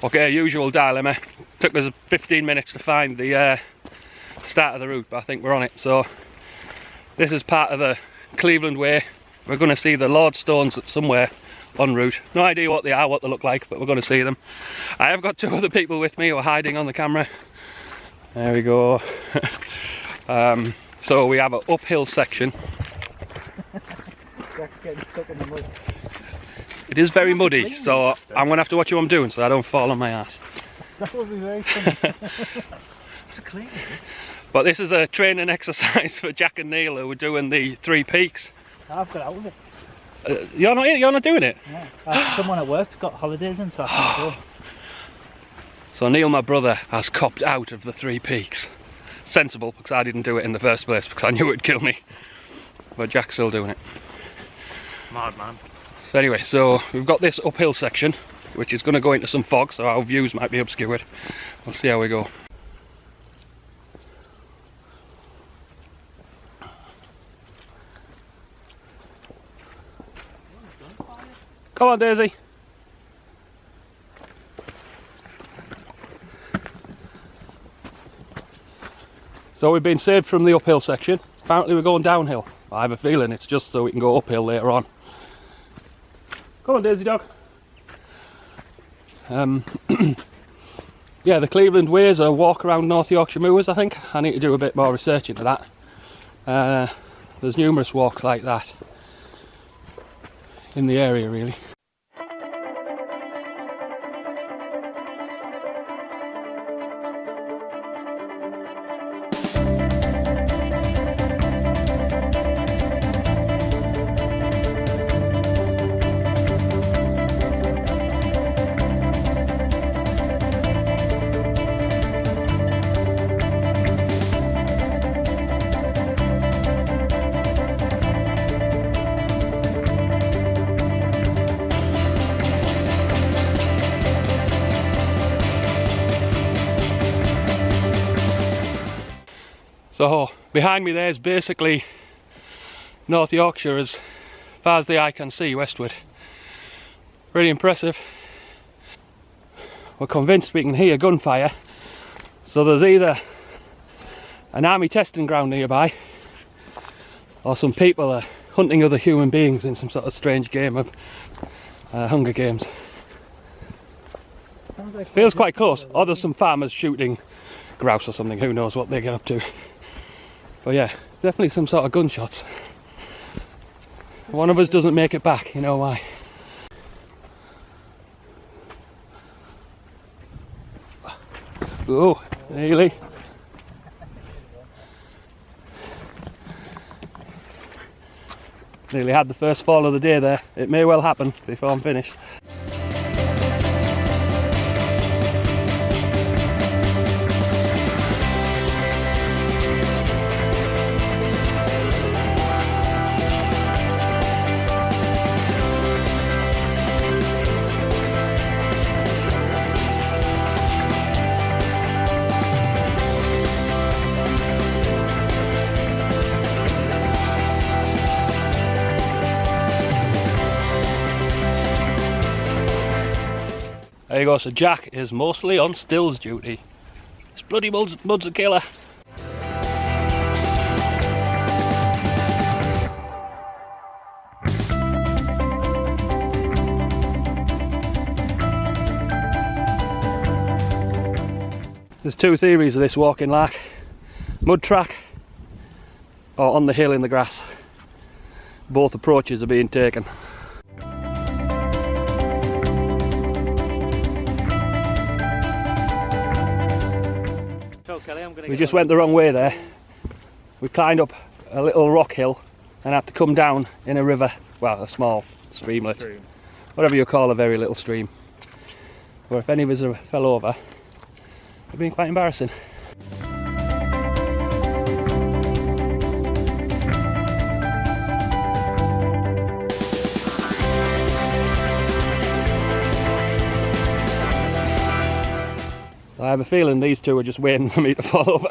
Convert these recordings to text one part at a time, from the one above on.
Okay, usual dilemma. Took us 15 minutes to find the start of the route, but I think we're on it. So this is part of the Cleveland Way. We're going to see the Lordstones that's somewhere en route. No idea what they are, what they look like, but we're going to see them. I have got two other people with me who are hiding on the camera. There we go. So we have an uphill section. Jack's getting stuck in the mud. It is very muddy, so I'm going to have to watch what I'm doing so I don't fall on my ass. That would be very funny. It's a clean, But this is a training exercise for Jack and Neil who are doing the 3 peaks. I've got out of it. You're not doing it? Yeah. Someone at work's got holidays in, so I can't go. So Neil, my brother, has copped out of the 3 peaks. Sensible, because I didn't do it in the first place because I knew it would kill me. But Jack's still doing it. Mad man. So anyway, so we've got this uphill section, which is going to go into some fog, so our views might be obscured. We'll see how we go. Come on, Daisy. So we've been saved from the uphill section. Apparently we're going downhill. I have a feeling it's just so we can go uphill later on. Come on, Daisy dog. Yeah, the Cleveland Way is a walk around North Yorkshire Moors, I think. I need to do a bit more research into that. There's numerous walks like that in the area, really. So behind me there is basically North Yorkshire as far as the eye can see westward. Pretty impressive. We're convinced we can hear gunfire, so there's either an army testing ground nearby or some people are hunting other human beings in some sort of strange game of Hunger Games. Feels quite close, or there's some farmers shooting grouse or something, who knows what they get up to. But yeah, definitely some sort of gunshots. One of us doesn't make it back, you know why. Oh, nearly. Nearly had the first fall of the day there. It may well happen before I'm finished. There you go, so Jack is mostly on stills duty. This bloody mud's a killer. There's 2 theories of this walking like. Mud track or on the hill in the grass. Both approaches are being taken. We just went the wrong way there. We climbed up a little rock hill and had to come down in a river, well, a small streamlet, whatever you call a very little stream. Or if any of us fell over, it'd been quite embarrassing. I have a feeling these two are just waiting for me to fall over.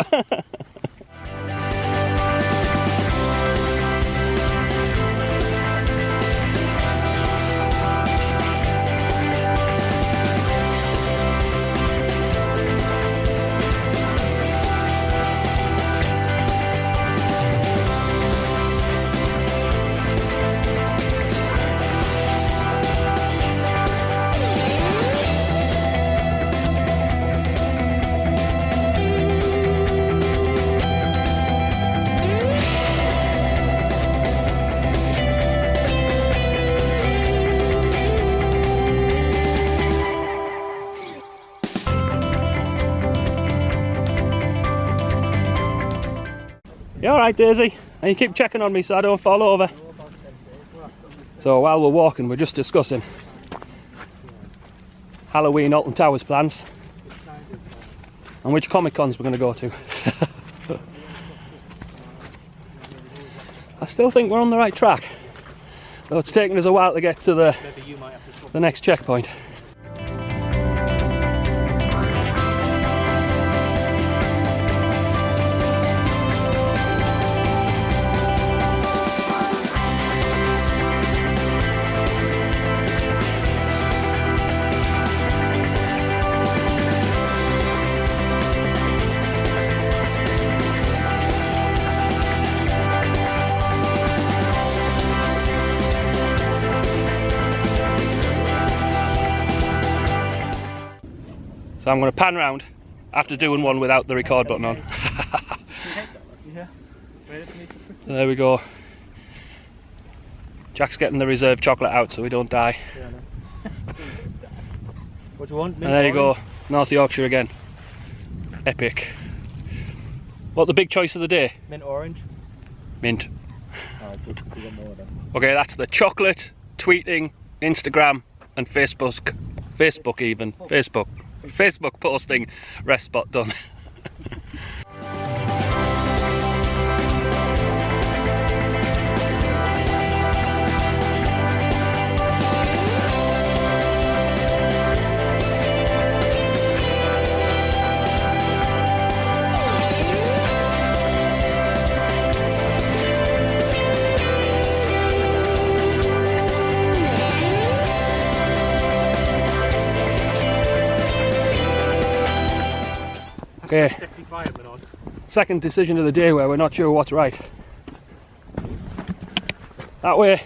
alright, Daisy? And you keep checking on me so I don't fall over. So while we're walking, we're just discussing Halloween Alton Towers plans and which Comic Cons we're going to go to. I still think we're on the right track, though it's taken us a while to get to the next checkpoint. So I'm going to pan round after doing one without the record button on. There we go. Jack's getting the reserve chocolate out so we don't die. What do you want? And there you go, North Yorkshire again. Epic. What the big choice of the day? Mint orange. Mint. Oh, good. You got more of them. Okay, that's the chocolate, tweeting, Instagram and Facebook posting rest spot done. Okay, second decision of the day where we're not sure what's right. That way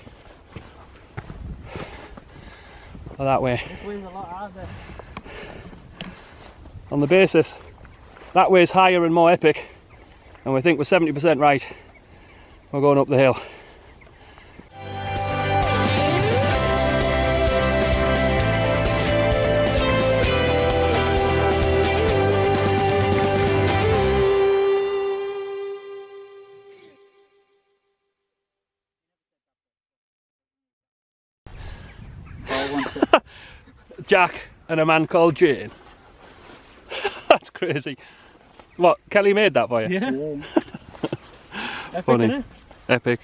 or that way? This way's a lot harder. On the basis that way's higher and more epic and we think we're 70% right, we're going up the hill. Jack and a man called Jane. That's crazy. What, Kelly made that for you? Yeah. Epic, Funny. innit? Epic.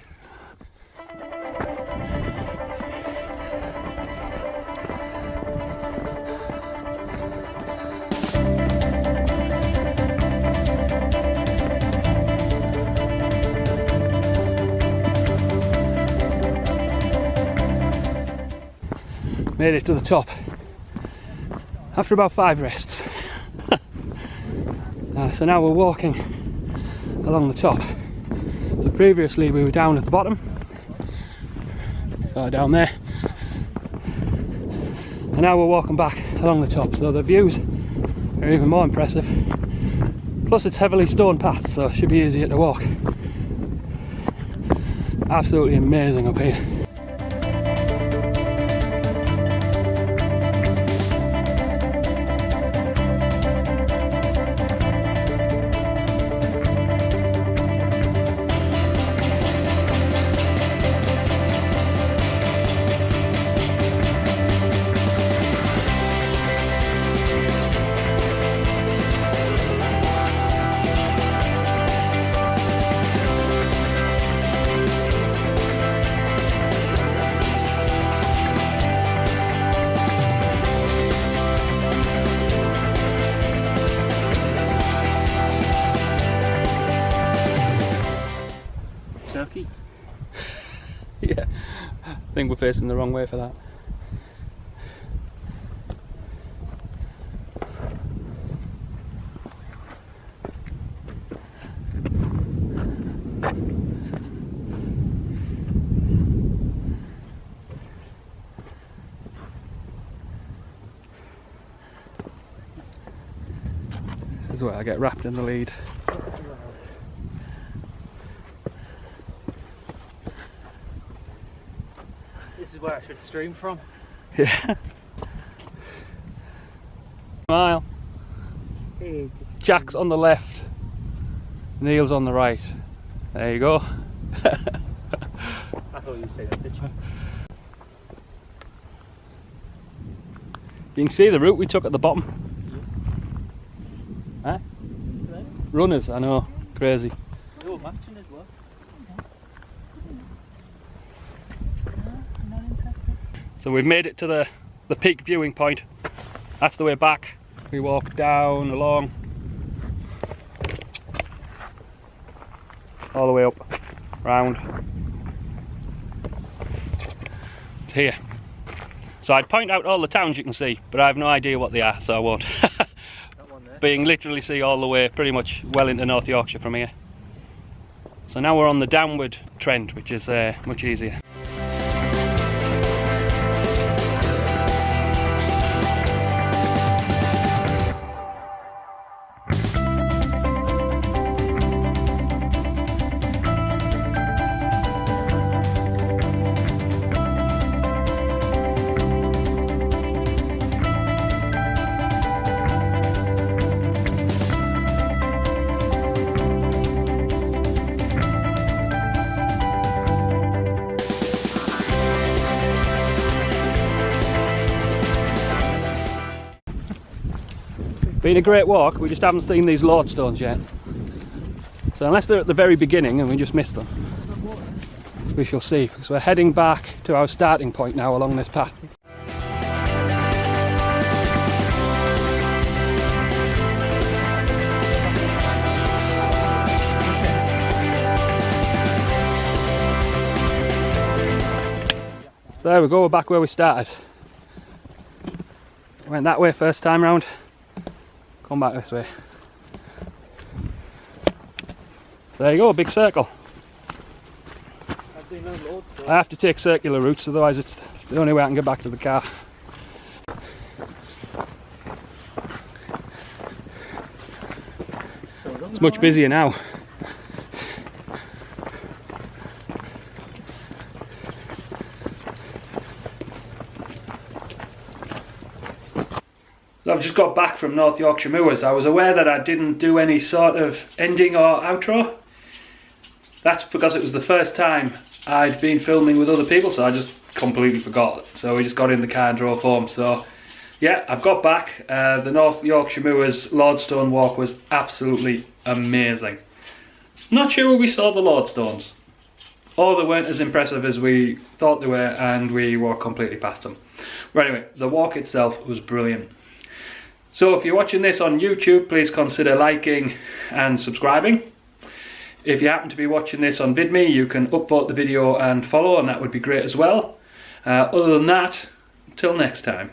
Made it to the top after about 5 rests. So now we're walking along the top. So previously we were down at the bottom, so down there, and now we're walking back along the top, so the views are even more impressive. Plus it's heavily stone paths, so it should be easier to walk. Absolutely amazing up here. Turkey. Yeah, I think we're facing the wrong way for that. This is where I get wrapped in the lead. This is where I should stream from. Yeah. Smile. Jack's on the left, Neil's on the right, There you go. I thought you'd say that, did you? You can see the route we took at the bottom. Huh? Runners, I know, crazy. They were matching as well. So we've made it to the peak viewing point. That's the way back. We walk down, along, all the way up, round to here. So I'd point out all the towns you can see, but I have no idea what they are, so I won't. But you can literally see all the way, pretty much well into North Yorkshire from here. So now we're on the downward trend, which is much easier. Been a great walk, we just haven't seen these lodestones yet. So unless they're at the very beginning and we just missed them, we shall see, because we're heading back to our starting point now along this path. So there we go, we're back where we started. Went that way first time round. Come back this way. There you go, a big circle. I have to take circular routes, otherwise it's the only way I can get back to the car. It's much busier now. So I've just got back from North Yorkshire Moors. I was aware that I didn't do any sort of ending or outro. That's because it was the first time I'd been filming with other people, so I just completely forgot. So we just got in the car and drove home. So yeah, I've got back. The North Yorkshire Moors Lordstone walk was absolutely amazing. Not sure where we saw the Lordstones, or they weren't as impressive as we thought they were, and we walked completely past them. But anyway, the walk itself was brilliant. So if you're watching this on YouTube, please consider liking and subscribing. If you happen to be watching this on VidMe, you can upvote the video and follow, and that would be great as well. Other than that, until next time.